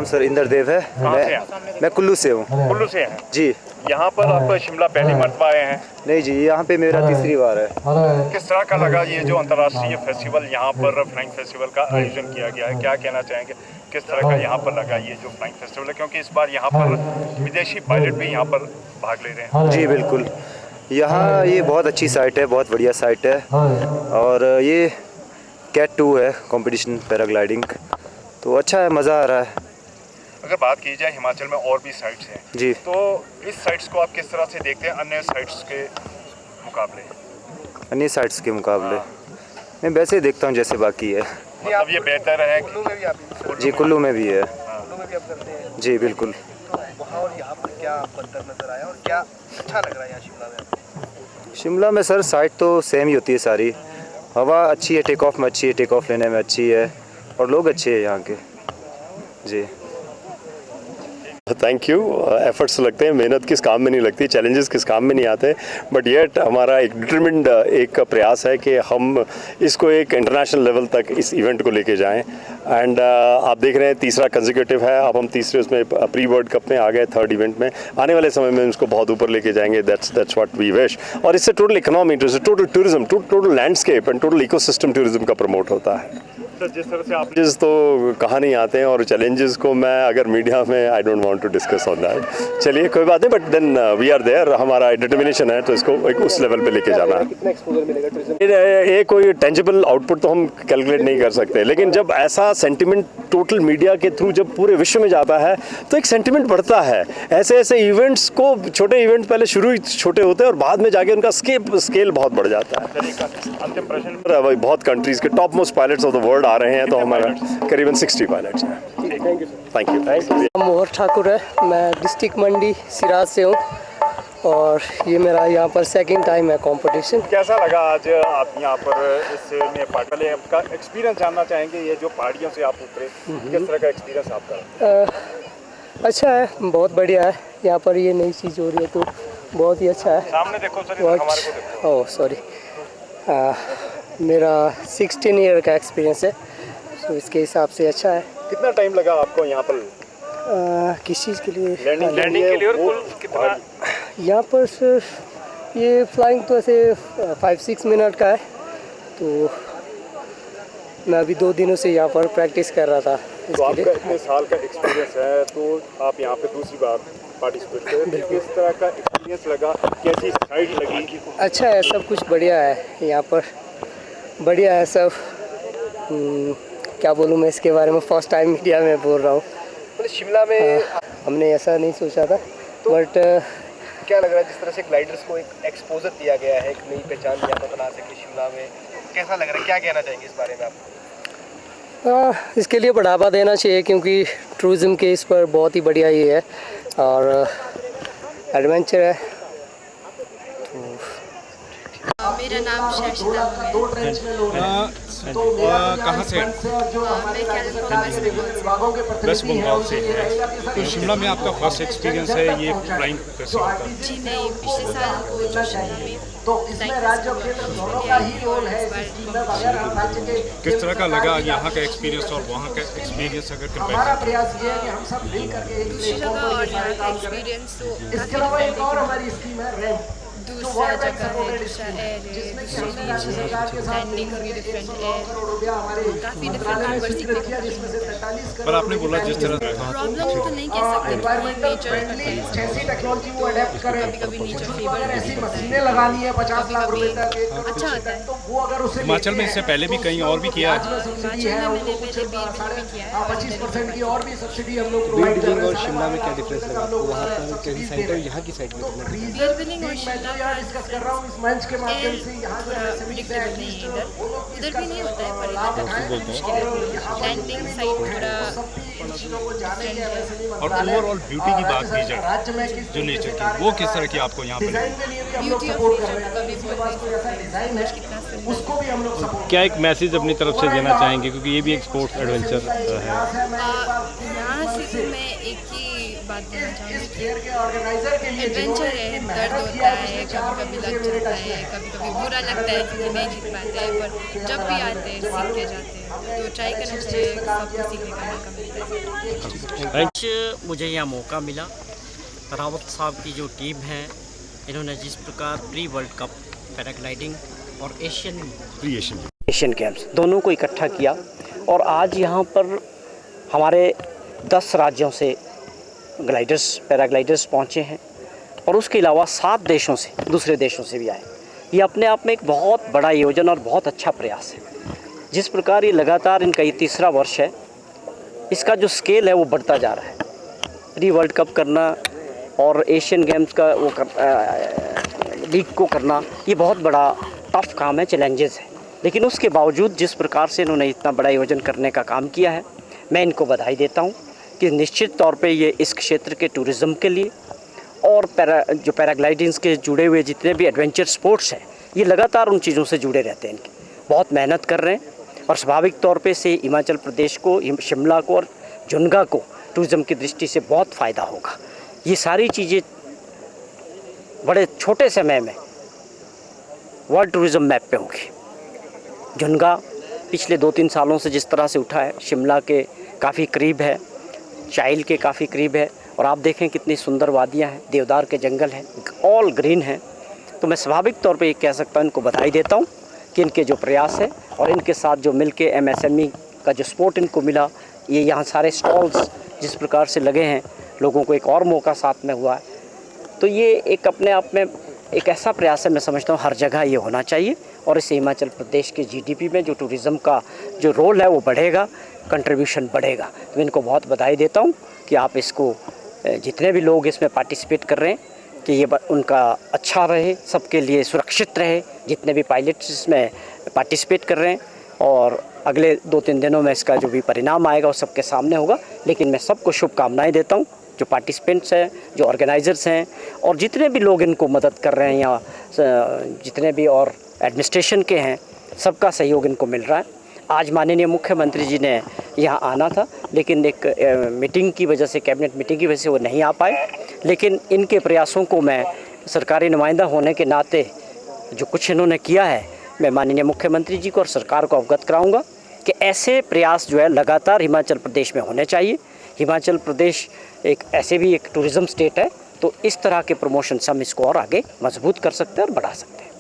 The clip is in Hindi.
सर इंद्रदेव है। मैं कुल्लू से हूँ। कुल्लू से हैं जी। यहाँ पर आप शिमला पहली मरतबा आए हैं? नहीं जी, यहाँ पे मेरा तीसरी बार है। किस तरह का लगा ये जो अंतर्राष्ट्रीय फेस्टिवल यहाँ पर फ्लाइंग फेस्टिवल का आयोजन किया गया है? क्या कहना चाहेंगे, किस तरह का यहाँ पर लगा ये जो फ्लाइंग फेस्टिवल है, क्योंकि इस बार यहाँ पर विदेशी पायलट भी यहाँ पर भाग ले रहे हैं? जी बिल्कुल, यहाँ ये बहुत अच्छी साइट है, बहुत बढ़िया साइट है। और ये कैट 2 है, कंपटीशन पैराग्लाइडिंग, तो अच्छा है, मज़ा आ रहा है। अगर बात की जाए हिमाचल में और भी साइट्स हैं जी, तो इस साइट्स को आप किस तरह से देखते हैं अन्य साइट्स के मुकाबले? अन्य साइट्स के मुकाबले मैं वैसे देखता हूँ जैसे बाकी है। मतलब ये बेहतर है? कुल्लू में भी आप जी, कुल्लू में भी है। कुल्लू में भी आप करते हैं? जी बिल्कुल। तो वहाँ और यहाँ पर क्या अंतर नज़र आया और क्या अच्छा लग रहा है यहाँ शिमला में? शिमला में सर साइट तो सेम ही होती है सारी। हवा अच्छी है, टेक ऑफ में अच्छी है, टेक ऑफ लेने में अच्छी है, और लोग अच्छे हैं यहाँ के। जी थैंक यू। एफर्ट्स लगते हैं, मेहनत किस काम में नहीं लगती, चैलेंजेस किस काम में नहीं आते, बट येट हमारा एक डिटरमिन्ड एक प्रयास है कि हम इसको एक इंटरनेशनल लेवल तक इस इवेंट को लेके जाएं। एंड आप देख रहे हैं तीसरा कंसेक्यूटिव है, अब हम तीसरे उसमें प्री वर्ल्ड कप में आ गए, थर्ड इवेंट में। आने वाले समय में उसको बहुत ऊपर लेके जाएंगे, दैट्स व्हाट वी विश। और इससे total economy, total tourism, total landscape and total ecosystem tourism का प्रमोट होता है। सर जिस तरह से आप तो कहाँ नहीं आते हैं, और चैलेंजेस को मैं अगर मीडिया में I don't want to discuss on that. चलिए कोई बात नहीं, but then we are there, हमारा डिटर्मिनेशन है तो इसको एक उस लेवल पे लेके जाना है। कितना एक्सपोजर मिलेगा टूरिज्म? ये कोई टेंजिबल आउटपुट तो हम कैलकुलेट नहीं कर सकते, लेकिन जब ऐसा सेंटिमेंट टोटल मीडिया के थ्रू जब पूरे विश्व में जाता है तो एक सेंटिमेंट बढ़ता है। ऐसे ऐसे इवेंट्स को, छोटे इवेंट पहले शुरू ही छोटे होते हैं और बाद में जाके उनका स्केल बहुत बढ़ जाता है। अंतिम प्रश्न, बहुत कंट्रीज के top most pilots of the world आ रहे हैं, तो हमारा करीबन 60 पायलट्स हैं। Thank you. मोहर ठाकुर है, मैं डिस्ट्रिक्ट मंडी सिराज से हूँ और ये मेरा यहाँ पर सेकंड टाइम है कंपटीशन। कैसा लगा आज आप यहाँ पर इसमें पहले आपका एक्सपीरियंस जानना चाहेंगे? ये जो पहाड़ियों से आप उतरे, किस तरह का एक्सपीरियंस आपका? अच्छा है, बहुत बढ़िया है। यहाँ पर ये नई चीज़ हो रही है तो बहुत ही अच्छा है। सामने देखो सर, इधर हमारे को देखो। ओह सॉरी, मेरा 16 ईयर का एक्सपीरियंस है, तो इसके हिसाब से अच्छा है। कितना टाइम लगा आपको यहाँ पर किस चीज़ के लिए? लैंडिंग के लिए, और कुल कितना? यहाँ पर सिर्फ ये फ्लाइंग तो ऐसे 5-6 मिनट का है, तो मैं अभी 2 दिनों से यहाँ पर प्रैक्टिस कर रहा था। तो आपका इतने साल का एक्सपीरियंस है, तो आप यहाँ पे दूसरी बार पार्टिसिपेट करें, किस तरह का एक्सपीरियंस लगा, कैसी साइड लगी? अच्छा है, सब कुछ बढ़िया है यहाँ पर, बढ़िया है सब। क्या बोलूँ मैं इसके बारे में, फर्स्ट टाइम मीडिया में बोल रहा हूँ। मतलब शिमला में हमने ऐसा नहीं सोचा था, बट क्या लग रहा है जिस तरह से ग्लाइडर्स को एक एक्सपोजर दिया गया है, एक नई पहचान यहाँ पर बना सके शिमला में, कैसा लग रहा है? क्या कहना चाहेंगे इस बारे में आप? इसके लिए बढ़ावा देना चाहिए, क्योंकि टूरिज़्म के इस पर बहुत ही बढ़िया ये है और एडवेंचर है। मेरा नाम शाशिदा है। कहाँ से? वेस्ट बंगाल से है। तो शिमला में आपका फर्स्ट एक्सपीरियंस है ये फ्लाइंग फेस्टिवल का? जी नहीं, पिछले साल हो जो शिमला में किस तरह का लगा यहाँ का एक्सपीरियंस और वहाँ का एक्सपीरियंस अगर कंपेयर करें? दूसरी जगह और यहाँ का एक्सपीरियंस तो काफ़ी डिफरेंट है। दूसरा जगह है, दूसरा एयर है, दूसरी बीच है, लैंडिंग भी डिफरेंट है, काफ़ी डिफरेंट नंबर सीखने को मिलेंगे। पर आपने बोला जिस तरह प्रॉब्लम तो नहीं कह सकते, क्योंकि नेचर कभी कभी नेचर फेवर नहीं करता है, कभी कभी अच्छा होता है। हिमाचल में इससे पहले भी कहीं और भी किया है? हिमाचल में मैंने पहले बीर किया है। 25% की और भी सब्सिडी हम लोग बीर बिलिंग और शिमला में क्या डिफरेंस लगा आपको? वहाँ पर कहीं साइड और यहाँ की साइड में कितना? बीर बिलिंग और शिमला डिस्कस कर रहा हूँ इस मंच के माध्यम से। यहाँ प्रेडिक्टेबल नहीं है, इधर भी नहीं होता है, पर इधर मुश्किल है। लैंडिंग साइड थोड़ा और ओवरऑल ब्यूटी की बात की जाए जो नेचर की, वो किस तरह की आपको यहाँ पे लगी? ब्यूटी ऑफ नेचर कभी उसको भी हम लोग क्या एक मैसेज अपनी तरफ से देना चाहेंगे, क्योंकि ये भी एक स्पोर्ट्स एडवेंचर है? यहाँ से तो मैं एक ही एक बात बोलना चाहूँगी कि एडवेंचर है, दर्द होता है, कभी कभी लग जाता है, कभी कभी बुरा लगता है क्योंकि नहीं जीत पाते हैं, पर जब भी आते हैं सीख के जाते हैं, तो ट्राई करना चाहिए, सबको सीखने का मौका मिलता है। आज मुझे यहाँ मौका मिला, रावत साहब की जो टीम है इन्होंने जिस प्रकार प्री वर्ल्ड कप पैराग्लाइडिंग और एशियन गेम्स दोनों को इकट्ठा किया और आज यहाँ पर हमारे 10 राज्यों से पैराग्लाइडर्स पहुँचे हैं और उसके अलावा 7 देशों से, दूसरे देशों से भी आए। ये अपने आप में एक बहुत बड़ा आयोजन और बहुत अच्छा प्रयास है। जिस प्रकार ये लगातार इनका ये तीसरा वर्ष है, इसका जो स्केल है वो बढ़ता जा रहा है। प्री वर्ल्ड कप करना और एशियन गेम्स का वो लीग को करना, ये बहुत बड़ा टफ काम है, चैलेंजेस है, लेकिन उसके बावजूद जिस प्रकार से इन्होंने इतना बड़ा आयोजन करने का काम किया है, मैं इनको बधाई देता हूँ कि निश्चित तौर पे ये इस क्षेत्र के टूरिज़्म के लिए और पैराग्लाइडिंग्स के जुड़े हुए जितने भी एडवेंचर स्पोर्ट्स हैं, ये लगातार उन चीज़ों से जुड़े रहते हैं, इनकी बहुत मेहनत कर रहे हैं और स्वाभाविक तौर पे से हिमाचल प्रदेश को, शिमला को और जुनगा को टूरिज़्म की दृष्टि से बहुत फ़ायदा होगा। ये सारी चीज़ें बड़े छोटे समय में वर्ल्ड टूरिज़्म मैप पे होगी। जुनगा पिछले 2-3 सालों से जिस तरह से उठा है, शिमला के काफ़ी करीब है, चाइल के काफ़ी करीब है और आप देखें कितनी सुंदर वादियाँ हैं, देवदार के जंगल हैं, ऑल ग्रीन हैं। तो मैं स्वाभाविक तौर पे ये कह सकता हूँ, इनको बधाई देता हूँ कि इनके जो प्रयास है और इनके साथ जो मिल के MSME का जो सपोर्ट इनको मिला, ये यहाँ सारे स्टॉल्स जिस प्रकार से लगे हैं, लोगों को एक और मौका साथ में हुआ है, तो ये एक अपने आप में एक ऐसा प्रयास है, मैं समझता हूँ हर जगह ये होना चाहिए और इससे हिमाचल प्रदेश के GDP में जो टूरिज़्म का जो रोल है वो बढ़ेगा, कंट्रीब्यूशन बढ़ेगा। तो मैं इनको बहुत बधाई देता हूँ कि आप इसको, जितने भी लोग इसमें पार्टिसिपेट कर रहे हैं, कि ये उनका अच्छा रहे, सबके लिए सुरक्षित रहे, जितने भी पायलट्स इसमें पार्टिसिपेट कर रहे हैं, और अगले 2-3 दिनों में इसका जो भी परिणाम आएगा वो सबके सामने होगा। लेकिन मैं सबको शुभकामनाएँ देता हूँ, जो पार्टिसिपेंट्स हैं, जो ऑर्गेनाइजर्स हैं और जितने भी लोग इनको मदद कर रहे हैं या जितने भी और एडमिनिस्ट्रेशन के हैं, सबका सहयोग इनको मिल रहा है। आज माननीय मुख्यमंत्री जी ने यहाँ आना था, लेकिन एक मीटिंग की वजह से, कैबिनेट मीटिंग की वजह से वो नहीं आ पाए, लेकिन इनके प्रयासों को मैं सरकारी नुमाइंदा होने के नाते जो कुछ इन्होंने किया है, मैं माननीय मुख्यमंत्री जी को और सरकार को अवगत कराऊँगा कि ऐसे प्रयास जो है लगातार हिमाचल प्रदेश में होने चाहिए। हिमाचल प्रदेश एक ऐसे भी एक टूरिज़्म स्टेट है, तो इस तरह के प्रमोशन हम इसको और आगे मजबूत कर सकते हैं और बढ़ा सकते हैं।